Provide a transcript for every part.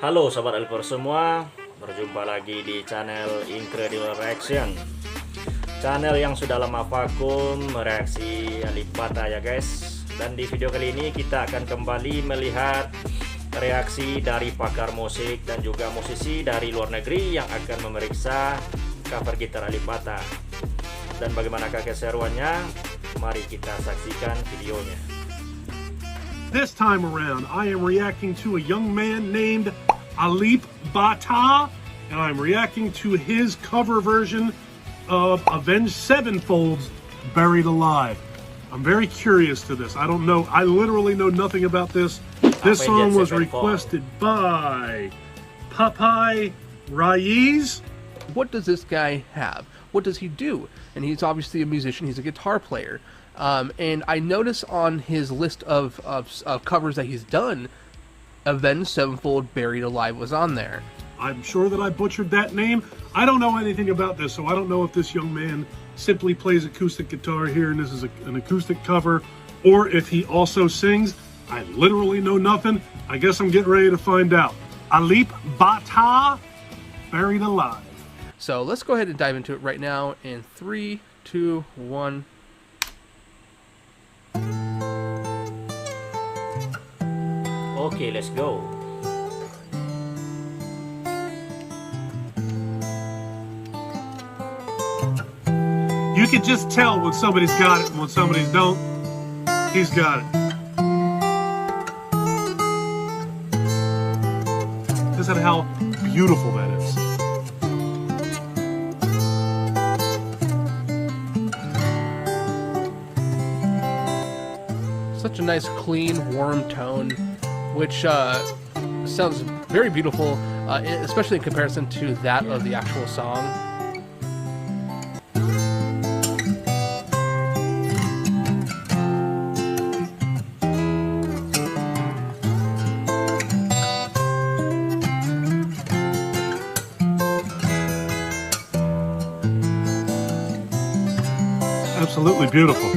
Halo sobat alipers semua, berjumpa lagi di channel Incredible Reaction, channel yang sudah lama vakum mereaksi Alipbata ya guys. Dan di video kali ini kita akan kembali melihat reaksi dari pakar musik dan juga musisi dari luar negeri yang akan memeriksa cover gitar Alipbata. Dan bagaimanakah keseruannya? Mari kita saksikan videonya. This time around, I am reacting to a young man named Alipbata, and I'm reacting to his cover version of Avenged Sevenfold's Buried Alive. I'm very curious to this. I don't know. I literally know nothing about this. This song was requested by Payah Raiz. What does this guy have? What does he do? And he's obviously a musician. He's a guitar player. And I notice on his list of covers that he's done, Avenged Sevenfold Buried Alive was on there. I'm sure that I butchered that name. I don't know anything about this, so I don't know if this young man simply plays acoustic guitar here and this is an acoustic cover, or if he also sings. I literally know nothing. I guess I'm getting ready to find out. Alipbata, Buried Alive. So let's go ahead and dive into it right now in 3, 2, 1. Okay, let's go. You can just tell when somebody's got it and when somebody's don't. He's got it. Listen to how beautiful that is. Such a nice, clean, warm tone, which sounds very beautiful, especially in comparison to that of the actual song. Absolutely beautiful.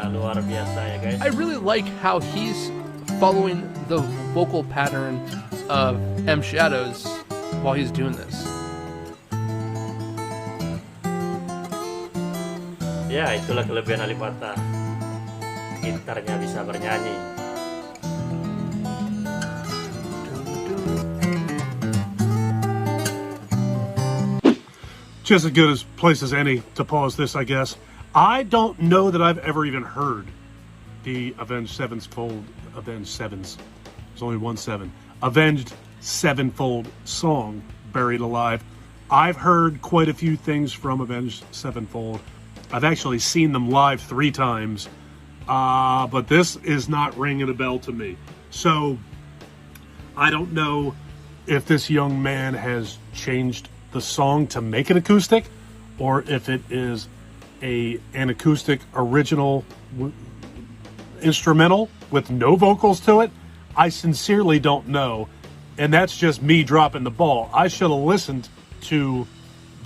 Luar biasa ya guys. I really like how he's following the vocal pattern of M Shadows while he's doing this. Ya, itulah kelebihan Alipbata. Gitarnya bisa bernyanyi. Just as good a place as any to pause this, I guess. I don't know that I've ever even heard the Avenged Sevenfold, Avenged Sevens, there's only one seven, Avenged Sevenfold song, Buried Alive. I've heard quite a few things from Avenged Sevenfold. I've actually seen them live 3 times, but this is not ringing a bell to me. So I don't know if this young man has changed the song to make it acoustic, or if it is an acoustic original instrumental with no vocals to it. I sincerely don't know, and that's just me dropping the ball. I should have listened to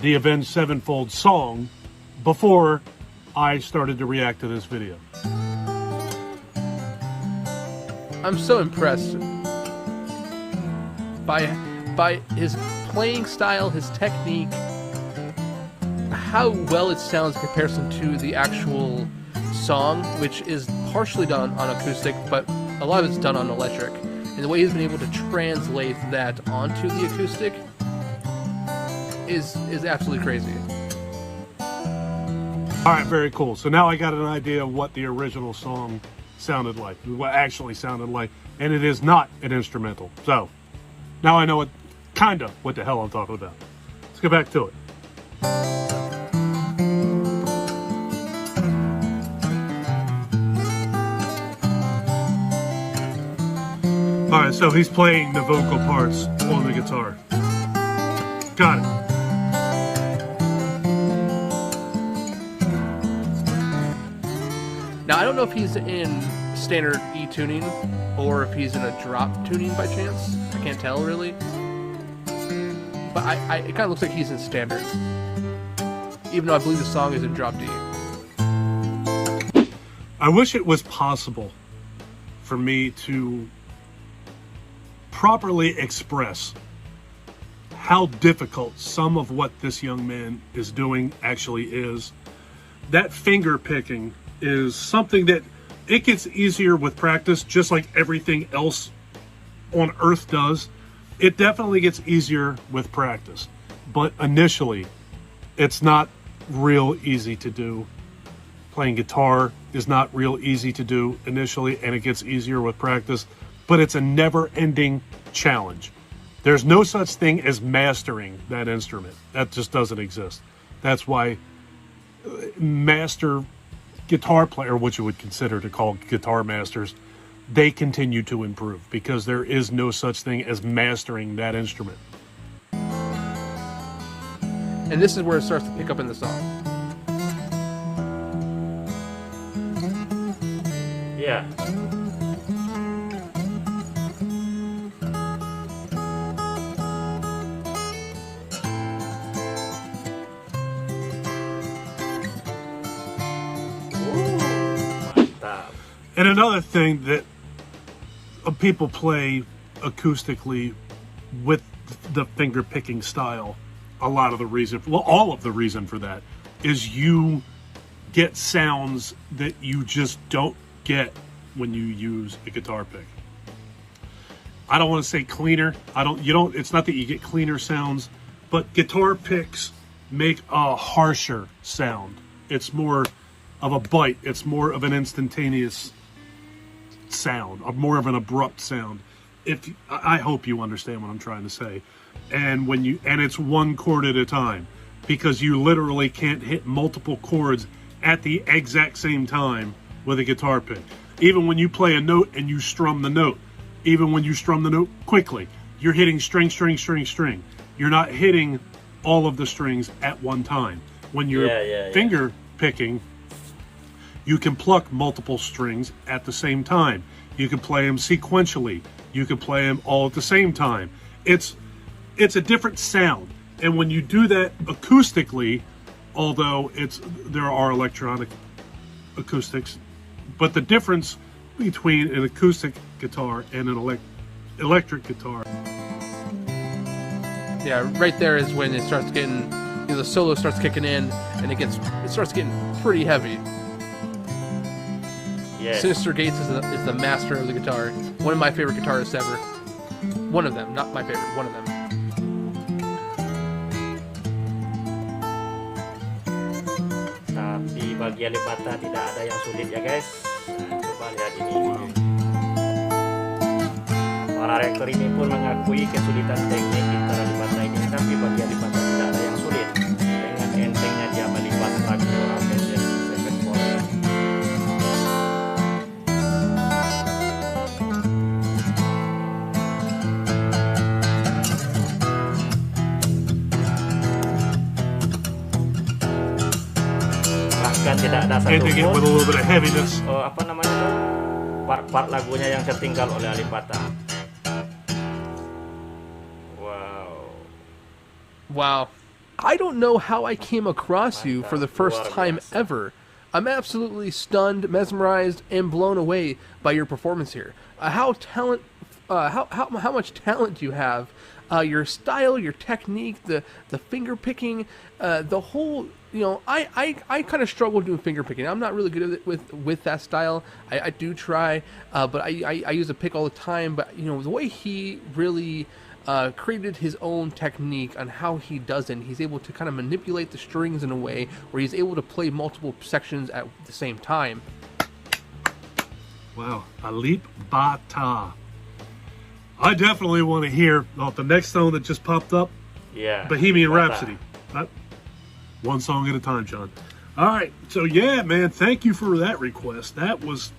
the Avenged Sevenfold song before I started to react to this video. I'm so impressed by his playing style, his technique, how well it sounds in comparison to the actual song, which is partially done on acoustic, but a lot of it's done on electric. And the way he's been able to translate that onto the acoustic is absolutely crazy. All right, very cool. So now I got an idea of what the original song sounded like, what actually sounded like, and it is not an instrumental. So now I know what the hell I'm talking about. Let's get back to it. Alright, so he's playing the vocal parts on the guitar. Got it. Now, I don't know if he's in standard E tuning or if he's in a drop tuning by chance. I can't tell really. but it kind of looks like he's in standard, even though I believe the song is in drop D. I wish it was possible for me to properly express how difficult some of what this young man is doing actually is. That finger picking is something that it gets easier with practice, just like everything else on earth does. It definitely gets easier with practice, but initially it's not real easy to do. Playing guitar is not real easy to do initially, and it gets easier with practice, but it's a never-ending challenge. There's no such thing as mastering that instrument. That just doesn't exist. That's why master guitar player, which you would consider to call guitar masters, they continue to improve, because there is no such thing as mastering that instrument. And this is where it starts to pick up in the song. Yeah. Mantap. And another thing that people play acoustically with the finger picking style, all of the reason for that is you get sounds that you just don't get when you use a guitar pick. I don't want to say cleaner. It's not that you get cleaner sounds, but guitar picks make a harsher sound. It's more of a bite. It's more of an instantaneous sound, or more of an abrupt sound. I hope you understand what I'm trying to say. And it's one chord at a time, because you literally can't hit multiple chords at the exact same time with a guitar pick. Even when you play a note and you strum the note, even when you strum the note quickly, you're hitting string, string, string, string. You're not hitting all of the strings at one time. When you're finger picking, you can pluck multiple strings at the same time. You can play them sequentially. You can play them all at the same time. It's a different sound. And when you do that acoustically, although there are electronic acoustics, but the difference between an acoustic guitar and an electric guitar. Yeah, right there is when it starts getting, the solo starts kicking in, and it starts getting pretty heavy. Yes. Sinister Gates is the master of the guitar. One of my favorite guitarists ever. One of them, not my favorite. One of them. Tapi bagi Alipbata tidak ada yang sulit ya guys. Nah, coba lihat ini. Para rektor ini pun mengakui kesulitan teknik gitar Alipbata ini, tapi bagi Alipbata tidak ada yang sulit. Dengan entengnya dia melipat lagu Avenged Sevenfold. Bahkan tidak ada Ending it with a little bit of heaviness. apa namanya tuh, part-part lagunya yang tertinggal oleh Alipbata. Wow. I don't know how I came across you for the first time ever. I'm absolutely stunned, mesmerized, and blown away by your performance here. How much talent you have, your style, your technique, the finger picking, the whole. I kind of struggle doing finger picking. I'm not really good at it with that style. I do try, but I use a pick all the time. But the way he really created his own technique on how he does it. He's able to kind of manipulate the strings in a way where he's able to play multiple sections at the same time. Wow, Alipbata. I definitely want to hear the next song that just popped up. Yeah. Bohemian Alipbata. Rhapsody. One song at a time, John. All right, so yeah, man, thank you for that request. That was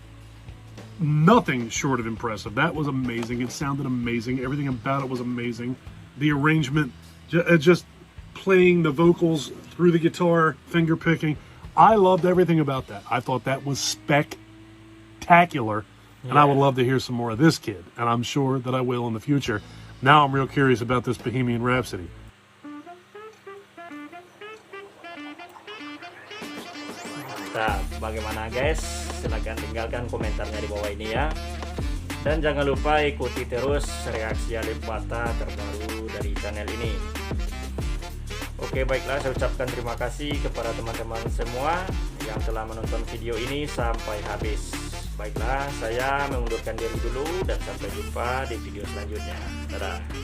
nothing short of impressive. That was amazing. It sounded amazing. Everything about it was amazing. The arrangement, just playing the vocals through the guitar, finger picking. I loved everything about that. I thought that was spectacular, and I would love to hear some more of this kid, and I'm sure that I will in the future. Now I'm real curious about this Bohemian Rhapsody. Mantap. Bagaimana guys? Silahkan tinggalkan komentarnya di bawah ini ya. Dan jangan lupa ikuti terus reaksi Alipbata terbaru dari channel ini. Oke, baiklah, saya ucapkan terima kasih kepada teman-teman semua yang telah menonton video ini sampai habis. Baiklah, saya mengundurkan diri dulu dan sampai jumpa di video selanjutnya. Dadah.